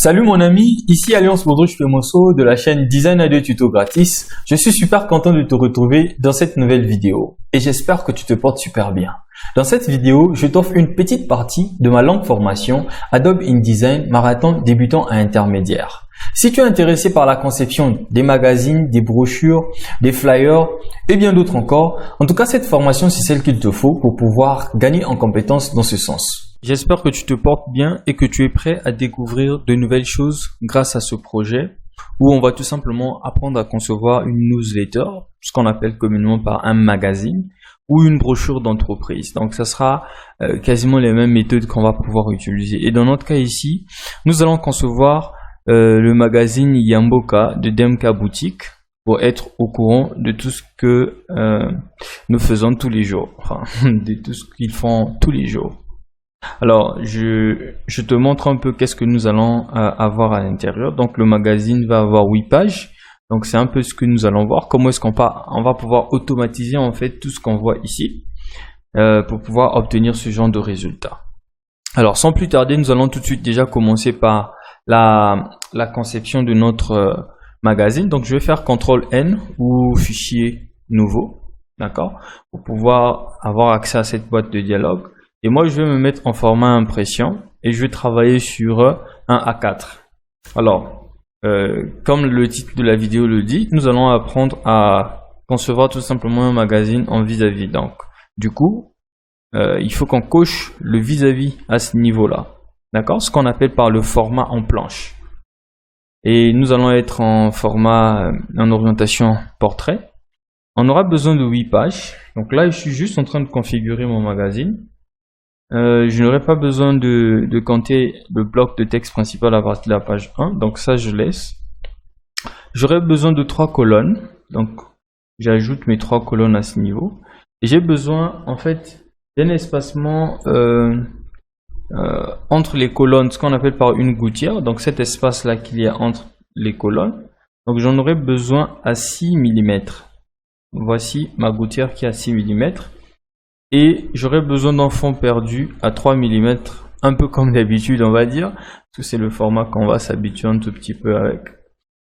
Salut mon ami, ici Alliance Baudruche Femoso de la chaîne Design à 2 tutos gratis. Je suis super content de te retrouver dans cette nouvelle vidéo et j'espère que tu te portes super bien. Dans cette vidéo, je t'offre une petite partie de ma longue formation Adobe InDesign Marathon débutant à intermédiaire. Si tu es intéressé par la conception des magazines, des brochures, des flyers et bien d'autres encore, en tout cas cette formation c'est celle qu'il te faut pour pouvoir gagner en compétences dans ce sens. J'espère que tu te portes bien et que tu es prêt à découvrir de nouvelles choses grâce à ce projet où on va tout simplement apprendre à concevoir une newsletter, ce qu'on appelle communément par un magazine ou une brochure d'entreprise. Donc ça sera quasiment les mêmes méthodes qu'on va pouvoir utiliser. Et dans notre cas ici, nous allons concevoir le magazine Yamboka de Demka Boutique pour être au courant de tout ce que nous faisons tous les jours, enfin, de tout ce qu'ils font tous les jours. Alors, je te montre un peu qu'est-ce que nous allons avoir à l'intérieur. Donc, le magazine va avoir 8 pages. Donc, c'est un peu ce que nous allons voir. Comment est-ce qu'on va pouvoir automatiser en fait tout ce qu'on voit ici pour pouvoir obtenir ce genre de résultats. Alors, sans plus tarder, nous allons tout de suite déjà commencer par la conception de notre magazine. Donc, je vais faire CTRL-N ou fichier nouveau, d'accord, pour pouvoir avoir accès à cette boîte de dialogue. Et moi, je vais me mettre en format impression et je vais travailler sur un A4. Alors, comme le titre de la vidéo le dit, nous allons apprendre à concevoir tout simplement un magazine en vis-à-vis. Donc, du coup, il faut qu'on coche le vis-à-vis à ce niveau-là. D'accord? Ce qu'on appelle par le format en planche. Et nous allons être en format, en orientation portrait. On aura besoin de 8 pages. Donc là, je suis juste en train de configurer mon magazine. Je n'aurai pas besoin de compter le bloc de texte principal à partir de la page 1, donc ça je laisse. J'aurai besoin de 3 colonnes, donc j'ajoute mes 3 colonnes à ce niveau. Et j'ai besoin en fait d'un espacement entre les colonnes, ce qu'on appelle par une gouttière, donc cet espace là qu'il y a entre les colonnes. Donc j'en aurai besoin à 6 mm. Voici ma gouttière qui est à 6 mm. Et j'aurai besoin d'un fond perdu à 3 mm, un peu comme d'habitude on va dire, parce que c'est le format qu'on va s'habituer un tout petit peu avec.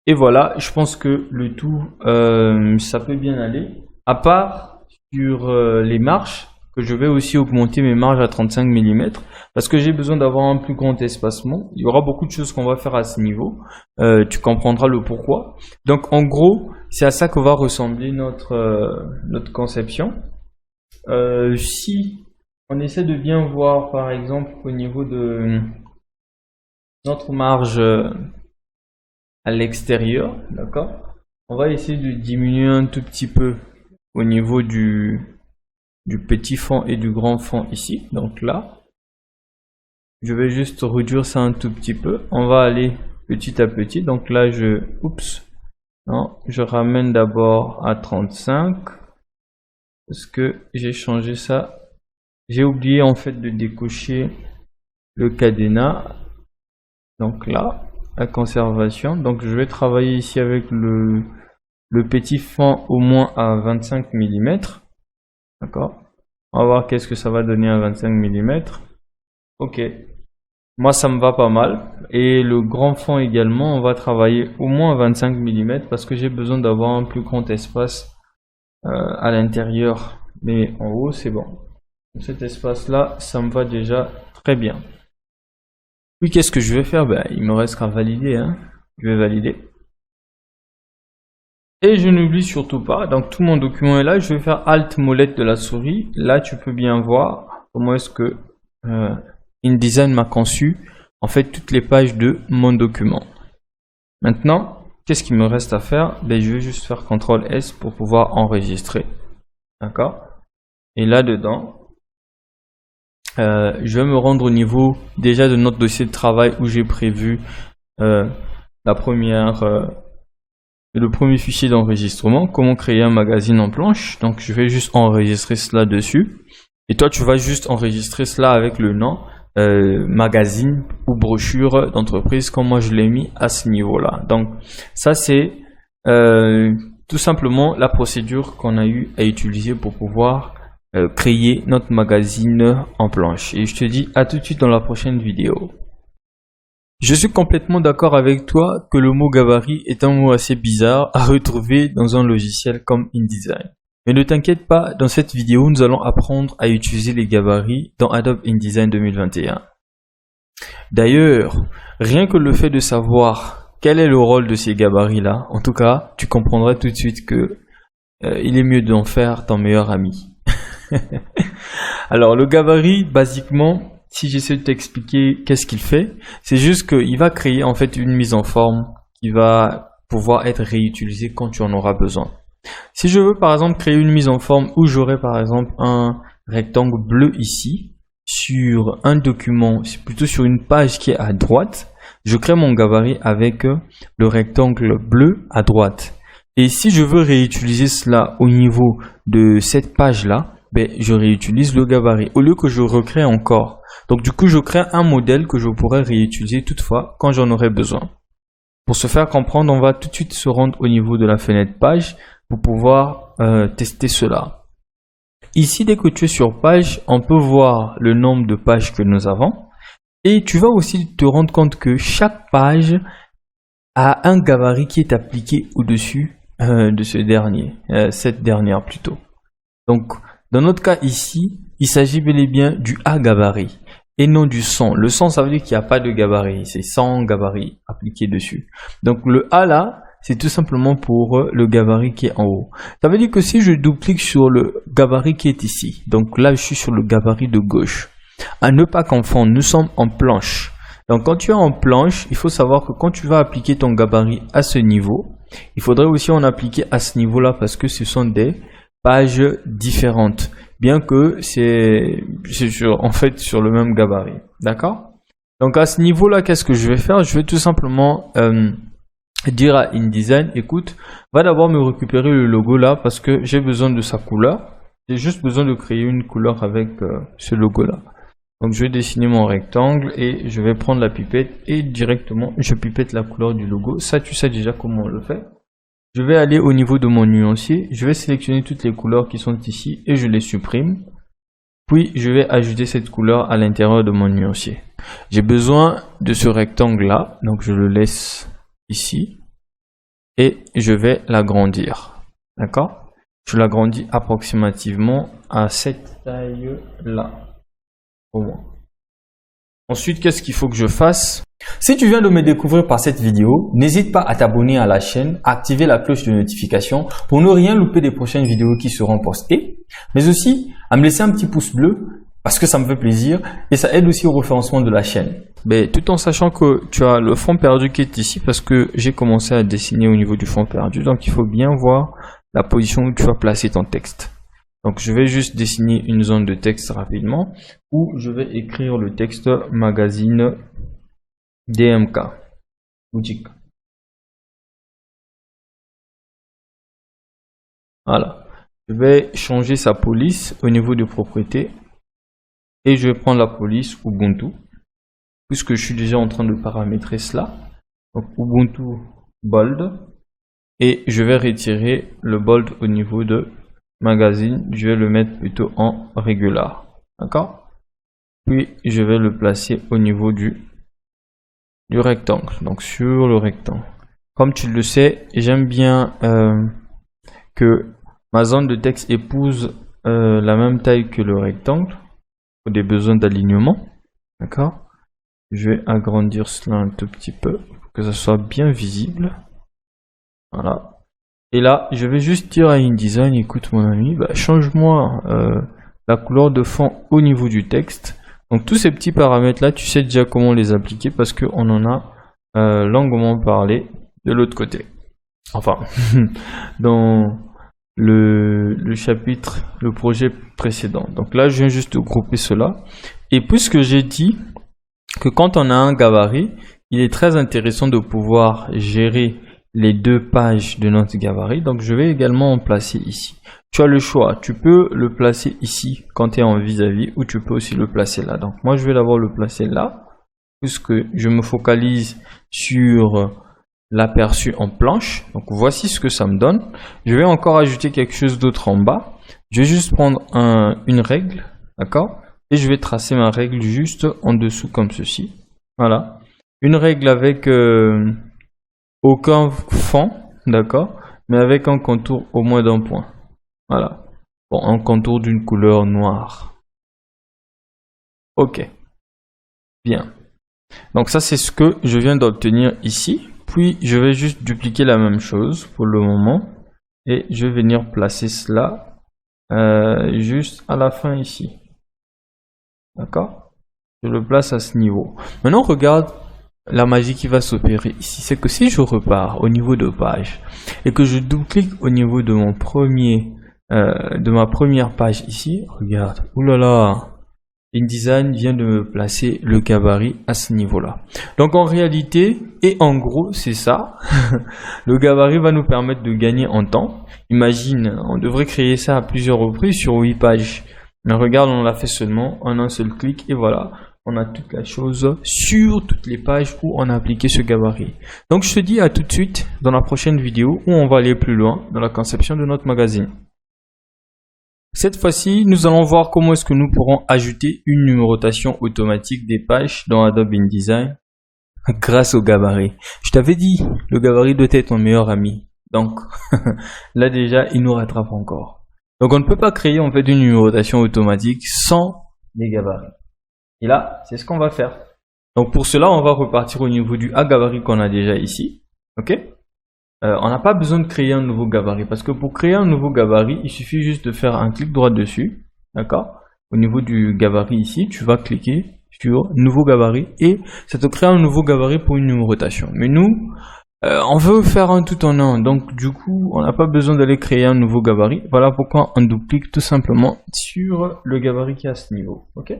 Et voilà, je pense que le tout, ça peut bien aller. À part sur les marges, que je vais aussi augmenter mes marges à 35 mm, parce que j'ai besoin d'avoir un plus grand espacement. Il y aura beaucoup de choses qu'on va faire à ce niveau, tu comprendras le pourquoi. Donc en gros, c'est à ça que va ressembler notre conception. Si on essaie de bien voir par exemple au niveau de notre marge à l'extérieur, d'accord, on va essayer de diminuer un tout petit peu au niveau du petit fond et du grand fond ici. Donc là, je vais juste réduire ça un tout petit peu. On va aller petit à petit. Donc là, je ramène d'abord à 35. Parce que j'ai changé ça, j'ai oublié en fait de décocher le cadenas. Donc là, la conservation. Donc je vais travailler ici avec le petit fond au moins à 25 mm. D'accord. On va voir qu'est-ce que ça va donner à 25 mm. Ok. Moi ça me va pas mal. Et le grand fond également, on va travailler au moins à 25 mm parce que j'ai besoin d'avoir un plus grand espace à l'intérieur, mais en haut c'est bon. Cet espace là, ça me va déjà très bien. Puis qu'est-ce que je vais faire? Il me reste qu'à valider, hein. Je vais valider. Et je n'oublie surtout pas, donc tout mon document est là. Je vais faire Alt molette de la souris. Là tu peux bien voir comment est-ce que InDesign m'a conçu en fait toutes les pages de mon document. Maintenant, qu'est-ce qu'il me reste à faire? Je vais juste faire CTRL S pour pouvoir enregistrer. D'accord? Et là-dedans, je vais me rendre au niveau déjà de notre dossier de travail où j'ai prévu le premier fichier d'enregistrement, comment créer un magazine en planche. Donc je vais juste enregistrer cela dessus. Et toi, tu vas juste enregistrer cela avec le nom magazine ou brochure d'entreprise comme moi je l'ai mis à ce niveau là. Donc ça c'est tout simplement la procédure qu'on a eu à utiliser pour pouvoir créer notre magazine en planche. Et je te dis à tout de suite dans la prochaine vidéo. Je suis complètement d'accord avec toi que le mot gabarit est un mot assez bizarre à retrouver dans un logiciel comme InDesign. Mais ne t'inquiète pas, dans cette vidéo, nous allons apprendre à utiliser les gabarits dans Adobe InDesign 2021. D'ailleurs, rien que le fait de savoir quel est le rôle de ces gabarits-là, en tout cas, tu comprendras tout de suite que il est mieux d'en faire ton meilleur ami. Alors, le gabarit, basiquement, si j'essaie de t'expliquer qu'est-ce qu'il fait, c'est juste qu'il va créer en fait une mise en forme qui va pouvoir être réutilisée quand tu en auras besoin. Si je veux par exemple créer une mise en forme où j'aurai par exemple un rectangle bleu ici, sur un document, plutôt sur une page qui est à droite, je crée mon gabarit avec le rectangle bleu à droite. Et si je veux réutiliser cela au niveau de cette page-là, je réutilise le gabarit au lieu que je recrée encore. Donc du coup, je crée un modèle que je pourrais réutiliser toutefois quand j'en aurai besoin. Pour se faire comprendre, on va tout de suite se rendre au niveau de la fenêtre page pour pouvoir tester cela. Ici, dès que tu es sur page, on peut voir le nombre de pages que nous avons. Et tu vas aussi te rendre compte que chaque page a un gabarit qui est appliqué au-dessus de ce dernier, cette dernière plutôt. Donc, dans notre cas ici, il s'agit bel et bien du A gabarit et non du 100. Le 100, ça veut dire qu'il n'y a pas de gabarit, c'est 100 gabarits appliqués dessus. Donc, le A là, c'est tout simplement pour le gabarit qui est en haut. Ça veut dire que si je double-clique sur le gabarit qui est ici, donc là, je suis sur le gabarit de gauche. À ne pas confondre, nous sommes en planche. Donc, quand tu es en planche, il faut savoir que quand tu vas appliquer ton gabarit à ce niveau, il faudrait aussi en appliquer à ce niveau-là parce que ce sont des pages différentes, bien que c'est en fait sur le même gabarit. D'accord? Donc, à ce niveau-là, qu'est-ce que je vais faire? Je vais tout simplement dire à InDesign, écoute, va d'abord me récupérer le logo là parce que j'ai besoin de sa couleur. J'ai juste besoin de créer une couleur avec ce logo là. Donc je vais dessiner mon rectangle et je vais prendre la pipette et directement je pipette la couleur du logo. Ça, tu sais déjà comment on le fait. Je vais aller au niveau de mon nuancier. Je vais sélectionner toutes les couleurs qui sont ici et je les supprime. Puis je vais ajouter cette couleur à l'intérieur de mon nuancier. J'ai besoin de ce rectangle là, donc je le laisse ici et je vais l'agrandir. D'accord? Je l'agrandis approximativement à cette taille là. Au moins. Ensuite, qu'est-ce qu'il faut que je fasse? Si tu viens de me découvrir par cette vidéo, n'hésite pas à t'abonner à la chaîne, à activer la cloche de notification pour ne rien louper des prochaines vidéos qui seront postées, mais aussi à me laisser un petit pouce bleu parce que ça me fait plaisir et ça aide aussi au référencement de la chaîne. Tout en sachant que tu as le fond perdu qui est ici parce que j'ai commencé à dessiner au niveau du fond perdu, donc il faut bien voir la position où tu vas placer ton texte. Donc je vais juste dessiner une zone de texte rapidement où je vais écrire le texte magazine DMK boutique. Voilà. Je vais changer sa police au niveau de propriété et je vais prendre la police Ubuntu puisque je suis déjà en train de paramétrer cela. Donc Ubuntu bold et je vais retirer le bold au niveau de magazine, je vais le mettre plutôt en régular. D'accord? Puis je vais le placer au niveau du rectangle, donc sur le rectangle. Comme tu le sais, j'aime bien que ma zone de texte épouse la même taille que le rectangle pour des besoins d'alignement. D'accord? Je vais agrandir cela un tout petit peu pour que ça soit bien visible. Voilà. Et là, je vais juste dire à InDesign, écoute mon ami, change-moi la couleur de fond au niveau du texte. Donc tous ces petits paramètres là, tu sais déjà comment les appliquer parce qu'on en a longuement parlé de l'autre côté. Enfin, dans le chapitre, le projet précédent. Donc là, je viens juste de grouper cela. Et puisque j'ai dit que quand on a un gabarit, il est très intéressant de pouvoir gérer les deux pages de notre gabarit. Donc je vais également en placer ici. Tu as le choix, tu peux le placer ici quand tu es en vis-à-vis ou tu peux aussi le placer là. Donc moi je vais d'abord le placer là puisque je me focalise sur l'aperçu en planche. Donc voici ce que ça me donne. Je vais encore ajouter quelque chose d'autre en bas. Je vais juste prendre une règle, d'accord, et je vais tracer ma règle juste en dessous comme ceci. Voilà. Une règle avec aucun fond, d'accord, mais avec un contour au moins d'un point. Voilà. Bon, un contour d'une couleur noire. Ok. Bien. Donc ça, c'est ce que je viens d'obtenir ici. Puis, je vais juste dupliquer la même chose pour le moment. Et je vais venir placer cela juste à la fin ici. D'accord? Je le place à ce niveau. Maintenant, regarde la magie qui va s'opérer ici. C'est que si je repars au niveau de page et que je double-clique au niveau de mon premier, de ma première page ici, regarde. Oulala! InDesign vient de me placer le gabarit à ce niveau-là. Donc en réalité, et en gros, c'est ça. Le gabarit va nous permettre de gagner en temps. Imagine, on devrait créer ça à plusieurs reprises sur 8 pages. Mais regarde, on l'a fait seulement en un seul clic et voilà. On a toute la chose sur toutes les pages où on a appliqué ce gabarit. Donc je te dis à tout de suite dans la prochaine vidéo où on va aller plus loin dans la conception de notre magazine. Cette fois-ci, nous allons voir comment est-ce que nous pourrons ajouter une numérotation automatique des pages dans Adobe InDesign grâce au gabarit. Je t'avais dit, le gabarit doit être ton meilleur ami. Donc, là déjà, il nous rattrape encore. Donc, on ne peut pas créer en fait une numérotation automatique sans les gabarits. Et là, c'est ce qu'on va faire. Donc, pour cela, on va repartir au niveau du A gabarit qu'on a déjà ici. Ok ? On n'a pas besoin de créer un nouveau gabarit parce que pour créer un nouveau gabarit, il suffit juste de faire un clic droit dessus, d'accord? Au niveau du gabarit ici, tu vas cliquer sur nouveau gabarit et ça te crée un nouveau gabarit pour une numérotation. Mais nous, on veut faire un tout en un, donc du coup, on n'a pas besoin d'aller créer un nouveau gabarit. Voilà pourquoi on double-clique tout simplement sur le gabarit qui est à ce niveau, ok?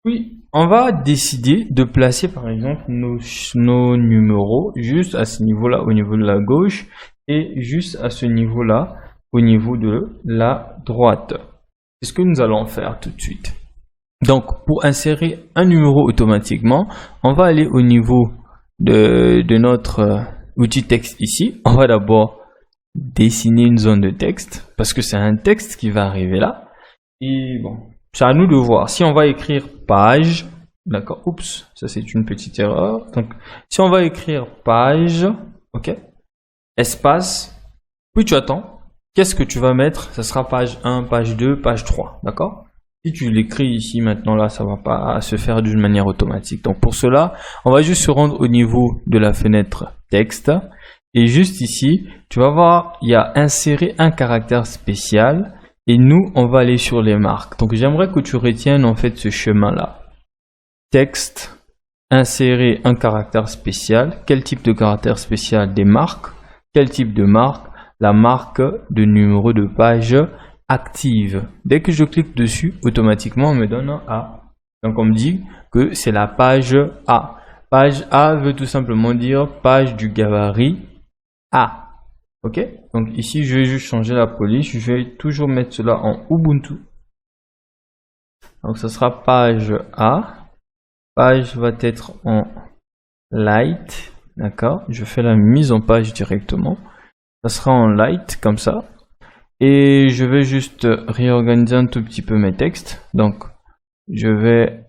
Oui, on va décider de placer par exemple nos numéros juste à ce niveau-là, au niveau de la gauche, et juste à ce niveau-là, au niveau de la droite. C'est ce que nous allons faire tout de suite. Donc, pour insérer un numéro automatiquement, on va aller au niveau de notre outil texte ici. On va d'abord dessiner une zone de texte, parce que c'est un texte qui va arriver là. Et bon, c'est à nous de voir. Si on va écrire page, d'accord, oups, ça c'est une petite erreur. Donc, si on va écrire page, ok, espace, puis tu attends, qu'est-ce que tu vas mettre? Ça sera page 1, page 2, page 3, d'accord? Si tu l'écris ici maintenant, là, ça va pas se faire d'une manière automatique. Donc, pour cela, on va juste se rendre au niveau de la fenêtre texte. Et juste ici, tu vas voir, il y a insérer un caractère spécial. Et nous, on va aller sur les marques. Donc, j'aimerais que tu retiennes en fait ce chemin-là. Texte, insérer un caractère spécial. Quel type de caractère spécial? Des marques. Quel type de marque? La marque de numéro de page active. Dès que je clique dessus, automatiquement, on me donne un A. Donc, on me dit que c'est la page A. Page A veut tout simplement dire page du gabarit A. Ok, donc ici je vais juste changer la police, je vais toujours mettre cela en Ubuntu. Donc ça sera page A, page va être en light, d'accord, je fais la mise en page directement, ça sera en light comme ça. Et je vais juste réorganiser un tout petit peu mes textes, donc je vais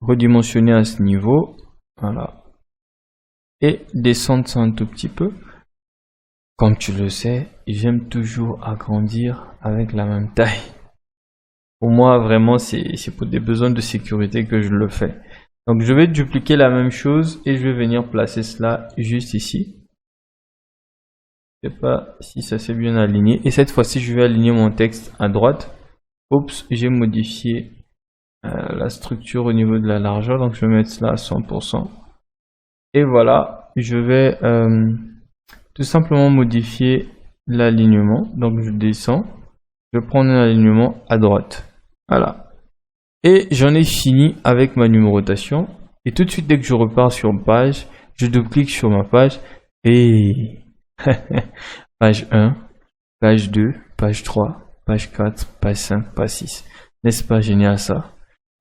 redimensionner à ce niveau, voilà, et descendre ça un tout petit peu. Comme tu le sais, j'aime toujours agrandir avec la même taille. Pour moi, vraiment, c'est pour des besoins de sécurité que je le fais. Donc, je vais dupliquer la même chose et je vais venir placer cela juste ici. Je ne sais pas si ça s'est bien aligné. Et cette fois-ci, je vais aligner mon texte à droite. Oups, j'ai modifié la structure au niveau de la largeur. Donc, je vais mettre cela à 100%. Et voilà, je vais... tout simplement modifier l'alignement. Donc je descends, je prends un alignement à droite. Voilà. Et j'en ai fini avec ma numérotation. Et tout de suite, dès que je repars sur une page, je double-clique sur ma page et page 1, page 2, page 3, page 4, page 5, page 6. N'est-ce pas génial ça?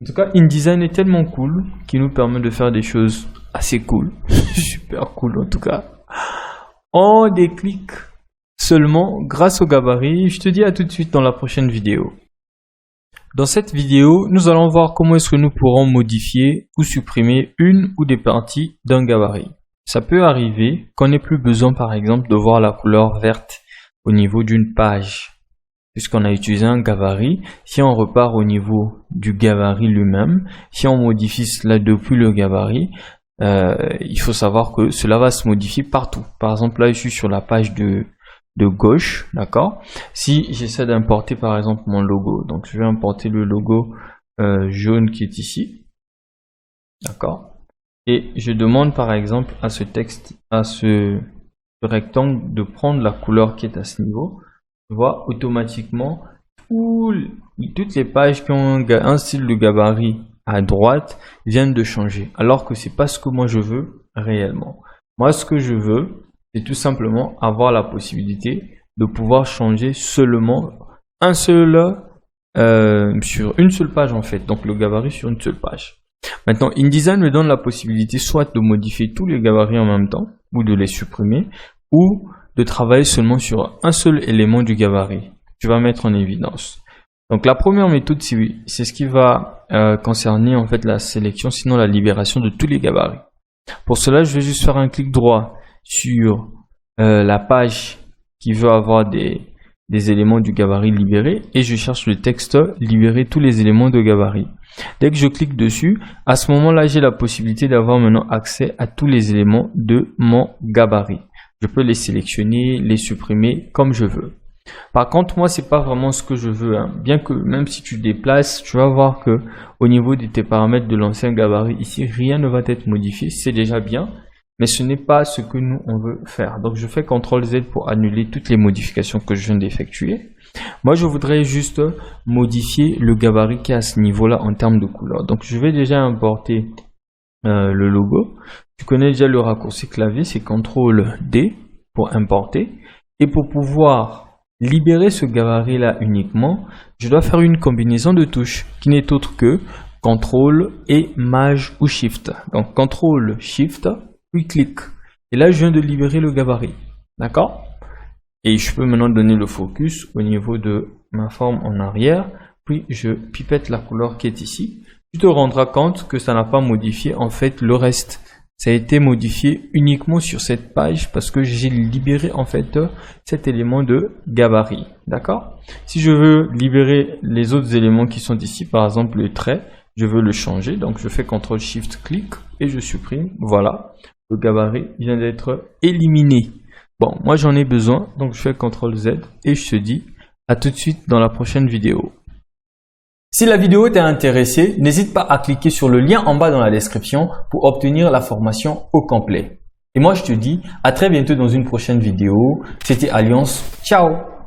En tout cas, InDesign est tellement cool qu'il nous permet de faire des choses assez cool. Super cool en tout cas. En des clics seulement grâce au gabarit. Je te dis à tout de suite dans la prochaine vidéo. Dans cette vidéo, nous allons voir comment est-ce que nous pourrons modifier ou supprimer une ou des parties d'un gabarit. Ça peut arriver qu'on n'ait plus besoin par exemple de voir la couleur verte au niveau d'une page. Puisqu'on a utilisé un gabarit, si on repart au niveau du gabarit lui-même, si on modifie cela depuis le gabarit, il faut savoir que cela va se modifier partout. Par exemple, là je suis sur la page de gauche, d'accord. Si j'essaie d'importer par exemple mon logo, donc je vais importer le logo jaune qui est ici, d'accord, et je demande par exemple à ce texte, à ce rectangle de prendre la couleur qui est à ce niveau. Tu vois, automatiquement toutes les pages qui ont un style de gabarit à droite viennent de changer, alors que c'est pas ce que moi je veux réellement. Moi ce que je veux, c'est tout simplement avoir la possibilité de pouvoir changer seulement sur une seule page en fait, donc le gabarit sur une seule page. Maintenant, InDesign me donne la possibilité soit de modifier tous les gabarits en même temps, ou de les supprimer, ou de travailler seulement sur un seul élément du gabarit. Tu vas mettre en évidence. Donc la première méthode, c'est ce qui va concerner en fait la sélection, sinon la libération de tous les gabarits. Pour cela, je vais juste faire un clic droit sur la page qui veut avoir des éléments du gabarit libérés et je cherche le texte libérer tous les éléments de gabarit. Dès que je clique dessus, à ce moment-là, j'ai la possibilité d'avoir maintenant accès à tous les éléments de mon gabarit. Je peux les sélectionner, les supprimer comme je veux. Par contre, moi, c'est pas vraiment ce que je veux, hein. Bien que même si tu déplaces, tu vas voir que au niveau de tes paramètres de l'ancien gabarit, ici, rien ne va être modifié. C'est déjà bien, mais ce n'est pas ce que nous, on veut faire. Donc, je fais CTRL Z pour annuler toutes les modifications que je viens d'effectuer. Moi, je voudrais juste modifier le gabarit qui est à ce niveau-là en termes de couleur. Donc, je vais déjà importer le logo. Tu connais déjà le raccourci clavier, c'est CTRL D pour importer. Et pour pouvoir libérer ce gabarit là uniquement, je dois faire une combinaison de touches qui n'est autre que CTRL et Maj ou Shift. Donc CTRL, Shift, puis clic. Et là, je viens de libérer le gabarit. D'accord? Et je peux maintenant donner le focus au niveau de ma forme en arrière. Puis je pipette la couleur qui est ici. Tu te rendras compte que ça n'a pas modifié en fait le reste. Ça a été modifié uniquement sur cette page parce que j'ai libéré en fait cet élément de gabarit. D'accord? Si je veux libérer les autres éléments qui sont ici, par exemple le trait, je veux le changer. Donc je fais CTRL SHIFT clic et je supprime. Voilà, le gabarit vient d'être éliminé. Bon, moi j'en ai besoin, donc je fais CTRL Z et je te dis à tout de suite dans la prochaine vidéo. Si la vidéo t'a intéressé, n'hésite pas à cliquer sur le lien en bas dans la description pour obtenir la formation au complet. Et moi je te dis à très bientôt dans une prochaine vidéo. C'était Alliance. Ciao!